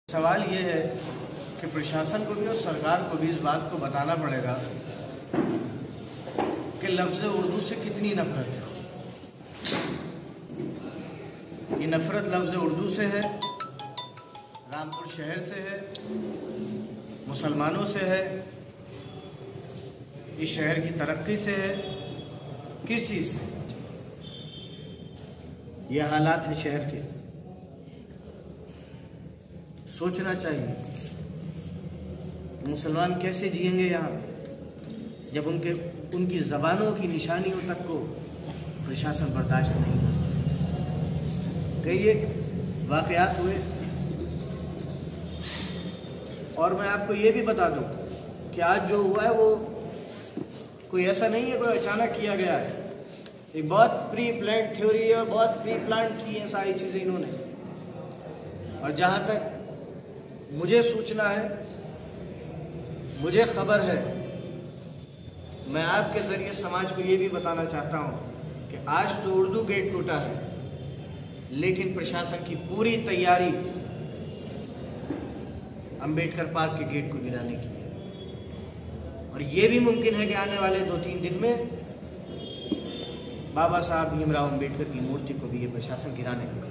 सवाल ये है कि प्रशासन को भी और सरकार को भी इस बात को बताना पड़ेगा कि लफ्ज़ उर्दू से कितनी नफ़रत है। ये नफ़रत लफ्ज़ उर्दू से है, रामपुर शहर से है, मुसलमानों से है, इस शहर की तरक्की से है, किस चीज़ से? ये हालात है शहर के। सोचना चाहिए मुसलमान कैसे जिएंगे यहाँ जब उनकी ज़बानों की निशानियों तक को प्रशासन बर्दाश्त नहीं कर सकता। कई ये वाक़यात हुए और मैं आपको ये भी बता दूं कि आज जो हुआ है वो कोई ऐसा नहीं है कोई अचानक किया गया है। एक बहुत प्री प्लान थ्योरी है और बहुत प्री प्लान की है सारी चीज़ें इन्होंने। और जहाँ तक मुझे सूचना है, मुझे खबर है, मैं आपके ज़रिए समाज को ये भी बताना चाहता हूँ कि आज तो उर्दू गेट टूटा है, लेकिन प्रशासन की पूरी तैयारी अंबेडकर पार्क के गेट को गिराने की है। और ये भी मुमकिन है कि आने वाले 2-3 दिन में बाबा साहब भीमराव अंबेडकर की मूर्ति को भी ये प्रशासन गिराने का